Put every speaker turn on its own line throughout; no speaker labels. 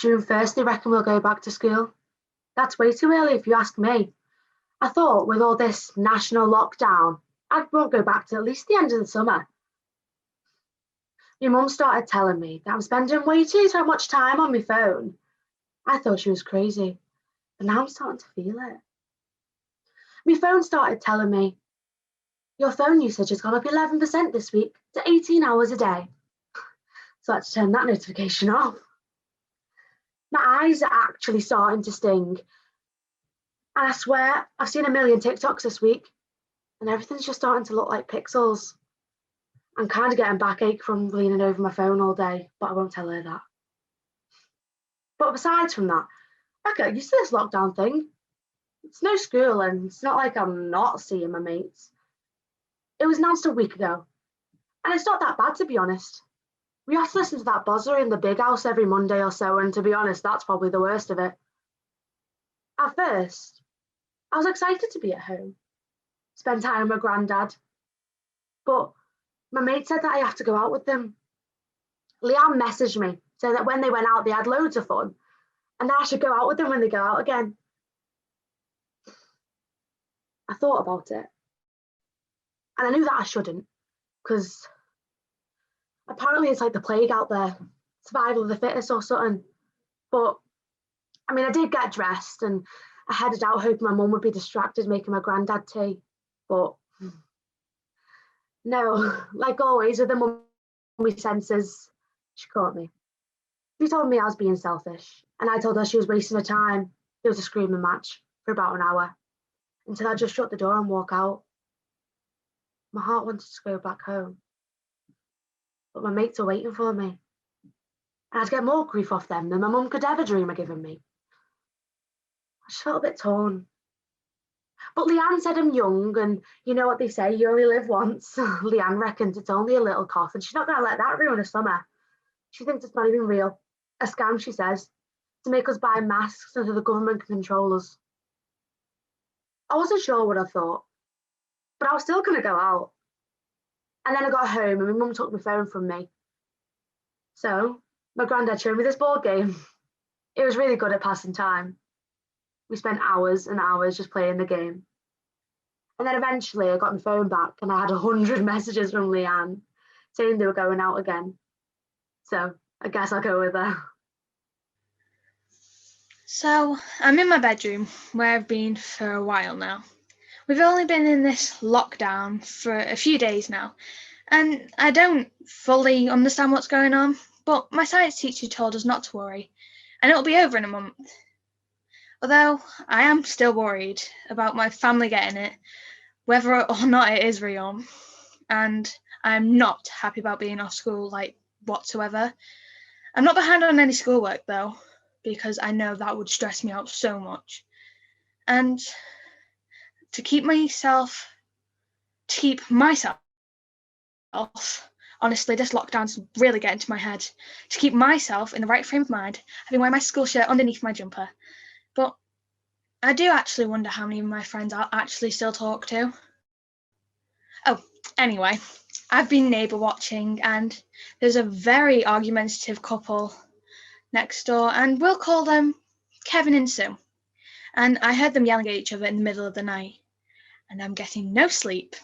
June 1st, they reckon we'll go back to school. That's way too early if you ask me. I thought with all this national lockdown, I won't go back to at least the end of the summer. My mum started telling me that I'm spending way too much time on my phone. I thought she was crazy, but now I'm starting to feel it. My phone started telling me, your phone usage has gone up 11% this week to 18 hours a day. So I had to turn that notification off. My eyes are actually starting to sting. And I swear, I've seen a million TikToks this week, and everything's just starting to look like pixels. I'm kind of getting backache from leaning over my phone all day, but I won't tell her that. But besides from that, I got used to this lockdown thing. It's no school, and it's not like I'm not seeing my mates. It was announced a week ago, and it's not that bad, to be honest. We have to listen to that buzzer in the big house every Monday or so, and to be honest, that's probably the worst of it. At first, I was excited to be at home, spend time with my granddad, but my mate said that I have to go out with them. Leanne messaged me, saying that when they went out, they had loads of fun, and that I should go out with them when they go out again. I thought about it, and I knew that I shouldn't, because apparently it's like the plague out there, survival of the fittest or something. But I mean, I did get dressed and I headed out hoping my mum would be distracted making my granddad tea. But no, like always with the mummy senses, she caught me. She told me I was being selfish, and I told her she was wasting her time. It was a screaming match for about an hour until I just shut the door and walk out. My heart wanted to go back home, but my mates are waiting for me. And I'd get more grief off them than my mum could ever dream of giving me. I just felt a bit torn. But Leanne said I'm young, and you know what they say, you only live once. Leanne reckons it's only a little cough, and she's not going to let that ruin her summer. She thinks it's not even real. A scam, she says, to make us buy masks so that the government can control us. I wasn't sure what I thought, but I was still going to go out. And then I got home and my mum took my phone from me. So my granddad showed me this board game. It was really good at passing time. We spent hours and hours just playing the game. And then eventually I got my phone back and I had 100 messages from Leanne saying they were going out again. So I guess I'll go with her.
So I'm in my bedroom where I've been for a while now. We've only been in this lockdown for a few days now, and I don't fully understand what's going on, but my science teacher told us not to worry, and it'll be over in a month. Although I am still worried about my family getting it, whether or not it is real, and I'm not happy about being off school, like, whatsoever. I'm not behind on any schoolwork, though, because I know that would stress me out so much. And to keep myself, honestly, this lockdown's really getting to my head. To keep myself in the right frame of mind, I've been wearing my school shirt underneath my jumper. But I do actually wonder how many of my friends I'll actually still talk to. Oh, anyway, I've been neighbour watching, and there's a very argumentative couple next door, and we'll call them Kevin and Sue. And I heard them yelling at each other in the middle of the night, and I'm getting no sleep.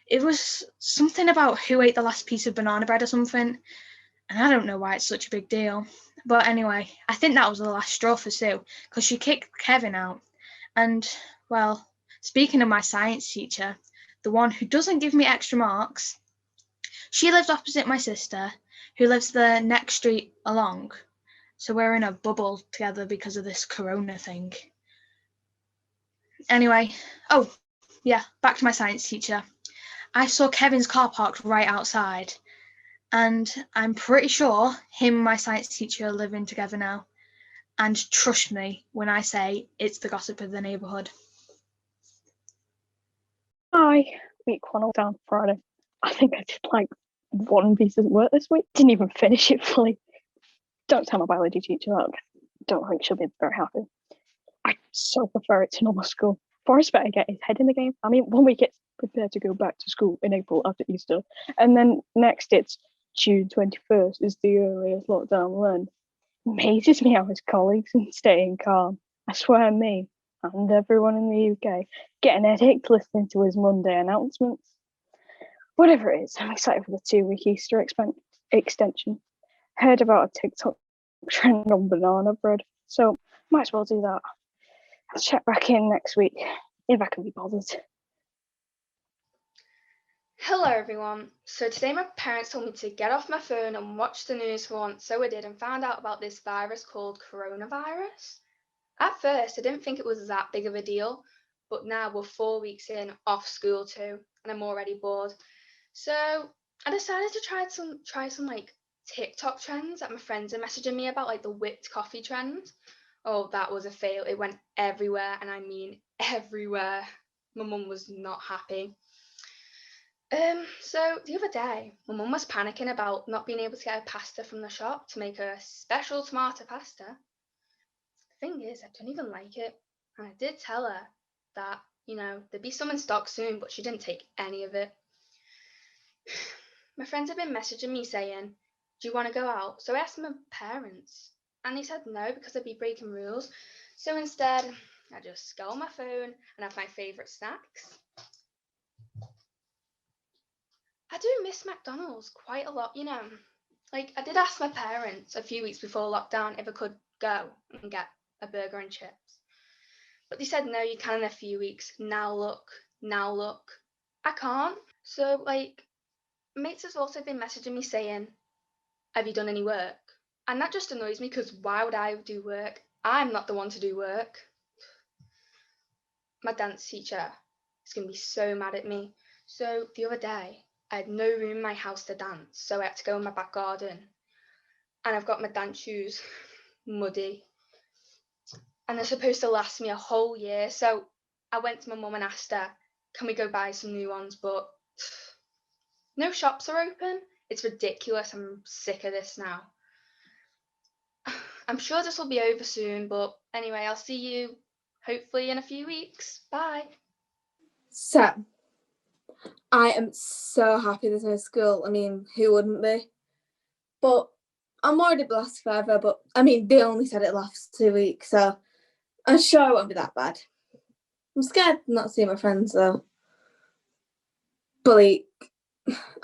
It was something about who ate the last piece of banana bread or something, and I don't know why it's such a big deal. But anyway, I think that was the last straw for Sue, because she kicked Kevin out. And, well, speaking of my science teacher, the one who doesn't give me extra marks, she lives opposite my sister, who lives the next street along. So we're in a bubble together because of this corona thing. Anyway, oh, yeah, back to my science teacher. I saw Kevin's car parked right outside, and I'm pretty sure him and my science teacher are living together now. And trust me when I say it's the gossip of the neighbourhood.
Hi, week 1 lockdown Friday. I think I did like one piece of work this week. Didn't even finish it fully. Don't tell my biology teacher that. Don't think she'll be very happy. I so prefer it to normal school. Forrest better get his head in the game. I mean, 1 week it's prepared to go back to school in April after Easter, and then next it's June 21st is the earliest lockdown then. amazes me how his colleagues can staying calm. I swear me and everyone in the UK get an headache listening to his Monday announcements. Whatever it is, I'm excited for the 2-week Easter extension. Heard about a TikTok trend on banana bread, so might as well do that. I'll check back in next week if I can be bothered.
Hello everyone. So today my parents told me to get off my phone and watch the news for once, so I did and found out about this virus called coronavirus. At first I didn't think it was that big of a deal, but now we're 4 weeks in off school too and I'm already bored. So I decided to try some like TikTok trends that my friends are messaging me about, like the whipped coffee trend. Oh, that was a fail. It went everywhere, and I mean everywhere. My mum was not happy. So the other day, my mum was panicking about not being able to get her pasta from the shop to make her special tomato pasta. The thing is, I don't even like it. And I did tell her that, there'd be some in stock soon, but she didn't take any of it. My friends have been messaging me saying, do you want to go out? So I asked my parents, and they said no because I'd be breaking rules. So instead, I just go on my phone and have my favourite snacks. I do miss McDonald's quite a lot, Like, I did ask my parents a few weeks before lockdown if I could go and get a burger and chips. But they said, no, you can in a few weeks. Now look. I can't. So, like, mates has also been messaging me saying, have you done any work? And that just annoys me because why would I do work? I'm not the one to do work. My dance teacher is going to be so mad at me. So the other day, I had no room in my house to dance, so I had to go in my back garden. And I've got my dance shoes muddy. And they're supposed to last me a whole year. So I went to my mum and asked her, can we go buy some new ones? But no shops are open. It's ridiculous. I'm sick of this now. I'm sure this will be over soon, but anyway, I'll see you hopefully in a few weeks. Bye.
So, I am so happy there's no school. I mean, who wouldn't be? But I'm already blessed forever, but I mean, they only said it lasts 2 weeks, so I'm sure it won't be that bad. I'm scared not to see my friends though. But like,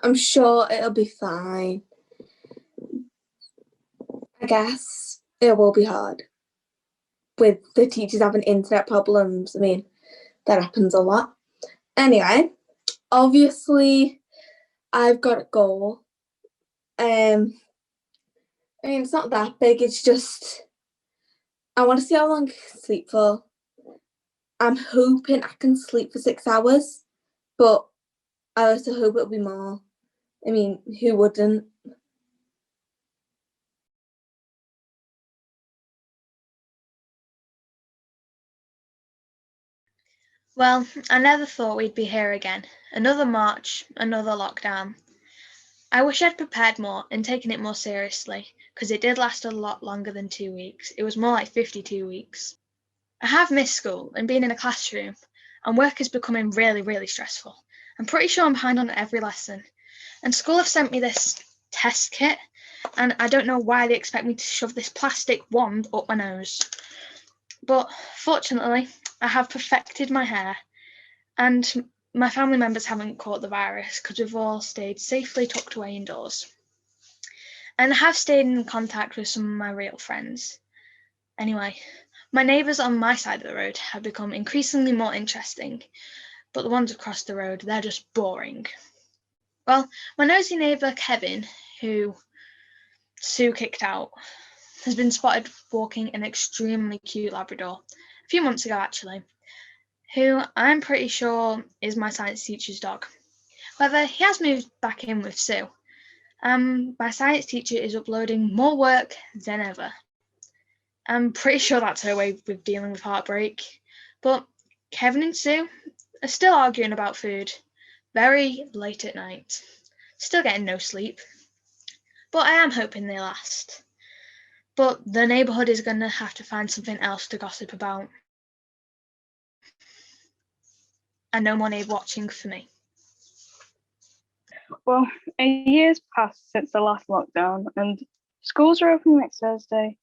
I'm sure it'll be fine. I guess it will be hard with the teachers having internet problems. I mean, that happens a lot. Anyway, obviously, I've got a goal. I mean, it's not that big. It's just I want to see how long I can sleep for. I'm hoping I can sleep for 6 hours, but I also hope it'll be more. I mean, who wouldn't?
Well, I never thought we'd be here again. Another March, another lockdown. I wish I'd prepared more and taken it more seriously, because it did last a lot longer than 2 weeks. It was more like 52 weeks. I have missed school and being in a classroom, and work is becoming really, really stressful. I'm pretty sure I'm behind on every lesson. And school have sent me this test kit, and I don't know why they expect me to shove this plastic wand up my nose. But fortunately, I have perfected my hair, and my family members haven't caught the virus because we've all stayed safely tucked away indoors. And I have stayed in contact with some of my real friends. Anyway, my neighbours on my side of the road have become increasingly more interesting, but the ones across the road, they're just boring. Well, my nosy neighbour Kevin, who Sue kicked out, has been spotted walking an extremely cute Labrador, a few months ago actually, who I'm pretty sure is my science teacher's dog. However, he has moved back in with Sue. My science teacher is uploading more work than ever. I'm pretty sure that's her way with dealing with heartbreak. But Kevin and Sue are still arguing about food, very late at night, still getting no sleep. But I am hoping they last. But the neighbourhood is going to have to find something else to gossip about. And no more neighbour watching for me.
Well, a year's passed since the last lockdown, and schools are open next Thursday.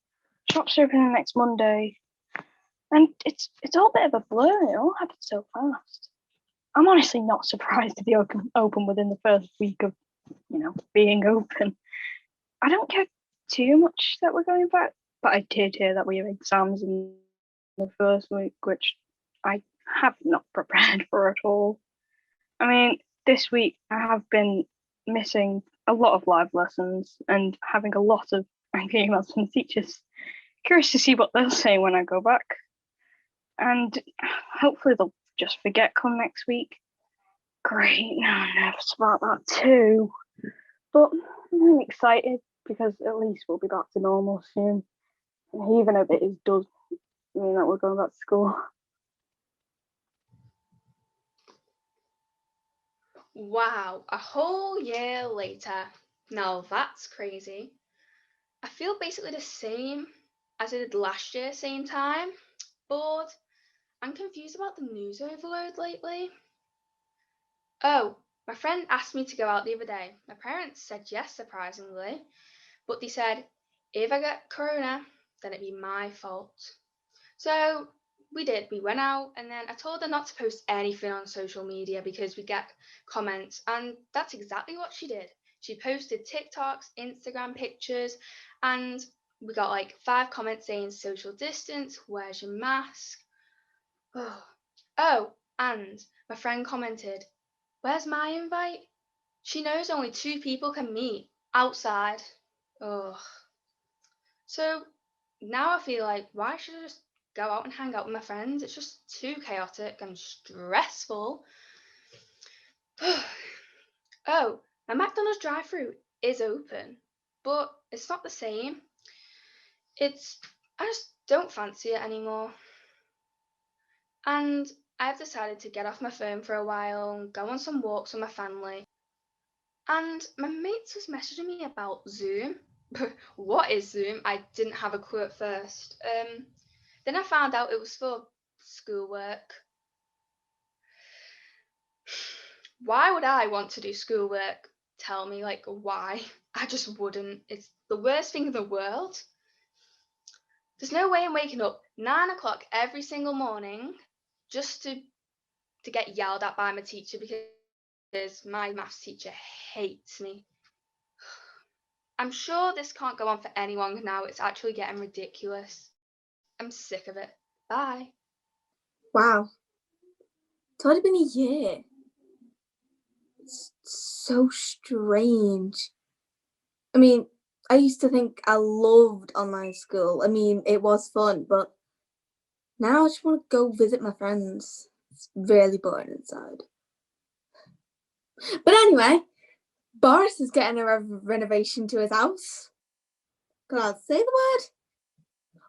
shops are opening next Monday, and it's all a bit of a blur. It all happened so fast. I'm honestly not surprised if they open within the first week of, being open. I don't care too much that we're going back, but I did hear that we have exams in the first week, which I have not prepared for at all. I mean, this week I have been missing a lot of live lessons and having a lot of angry emails from teachers. Curious to see what they'll say when I go back. And hopefully they'll just forget come next week. Great, now I'm nervous about that too. But I'm excited because at least we'll be back to normal soon. Even if it does mean that we're going back to school.
Wow, a whole year later. Now that's crazy. I feel basically the same as I did last year, same time. Bored. I'm confused about the news overload lately. Oh, my friend asked me to go out the other day. My parents said yes, surprisingly. But they said, if I get corona, then it'd be my fault. So we did. We went out, and then I told her not to post anything on social media because we get comments, and that's exactly what she did. She posted TikToks, Instagram pictures, and we got like 5 comments saying social distance, where's your mask? Oh, and my friend commented, where's my invite? She knows only 2 people can meet outside. Oh. So now I feel like, why should I just go out and hang out with my friends? It's just too chaotic and stressful. Oh, my McDonald's drive-thru is open, but it's not the same. I just don't fancy it anymore. And I've decided to get off my phone for a while and go on some walks with my family. And my mates was messaging me about Zoom. What is Zoom? I didn't have a clue at first. Then I found out it was for schoolwork. Why would I want to do schoolwork? Tell me, like, why? I just wouldn't. It's the worst thing in the world. There's no way I'm waking up 9 o'clock every single morning just to get yelled at by my teacher because my maths teacher hates me. I'm sure this can't go on for any longer now. It's actually getting ridiculous. I'm sick of it. Bye.
Wow. It's already been a year. It's so strange. I mean, I used to think I loved online school. I mean, it was fun, but now I just want to go visit my friends. It's really boring inside. But anyway, Boris is getting a renovation to his house. Can I say the word?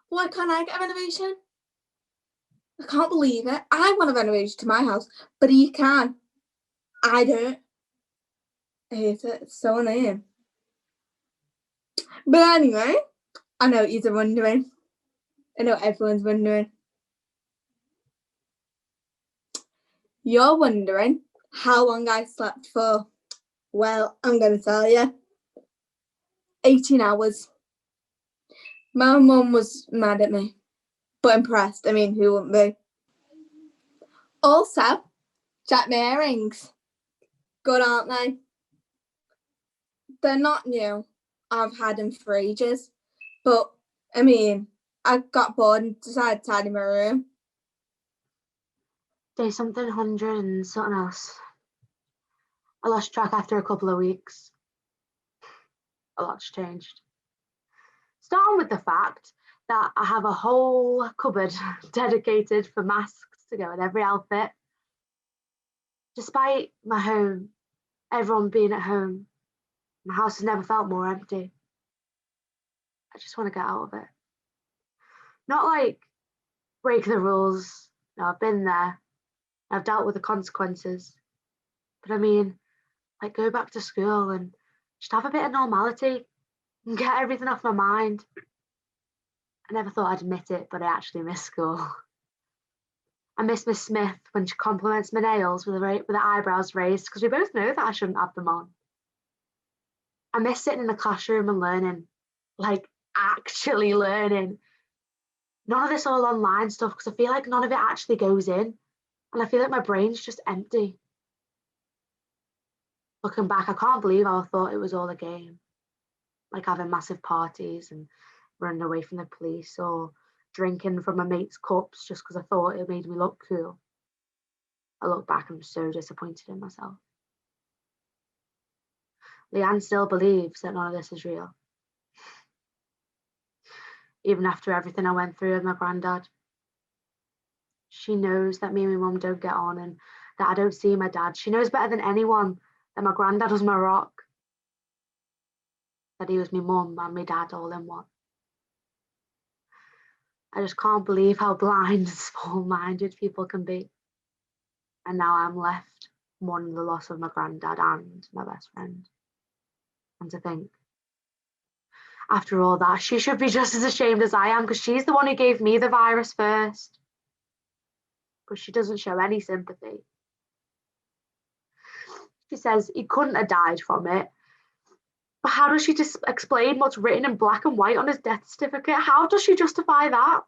Why can't I get a renovation? I can't believe it. I want a renovation to my house, but he can. I don't. I hate it. It's so annoying. But anyway, I know you're wondering. I know everyone's wondering. You're wondering how long I slept for. Well, I'm going to tell you. 18 hours. My mum was mad at me, but impressed. I mean, who wouldn't be? Also, check my earrings. Good, aren't they? They're not new. I've had them for ages. But, I mean, I got bored and decided to tidy my room.
Day something 100 and something else. I lost track after a couple of weeks. A lot's changed. Starting with the fact that I have a whole cupboard dedicated for masks to go with every outfit. Despite my home, everyone being at home, my house has never felt more empty. I just want to get out of it. Not like break the rules. No, I've been there. I've dealt with the consequences. But I mean, like go back to school and just have a bit of normality and get everything off my mind. I never thought I'd admit it, but I actually miss school. I miss Miss Smith when she compliments my nails with the eyebrows raised, because we both know that I shouldn't have them on. I miss sitting in the classroom and learning, like actually learning, None of this all online stuff, because I feel like none of it actually goes in. And I feel like my brain's just empty. Looking back, I can't believe how I thought it was all a game. Like having massive parties and running away from the police, or drinking from my mate's cups just because I thought it made me look cool. I look back and I'm so disappointed in myself. Leanne still believes that none of this is real. Even after everything I went through with my granddad. She knows that me and my mum don't get on and that I don't see my dad. She knows better than anyone that my granddad was my rock. That he was my mum and my dad all in one. I just can't believe how blind and small-minded people can be. And now I'm left mourning the loss of my granddad and my best friend. And to think, after all that, she should be just as ashamed as I am, because she's the one who gave me the virus first. But she doesn't show any sympathy. She says he couldn't have died from it. But how does she just explain what's written in black and white on his death certificate? How does she justify that?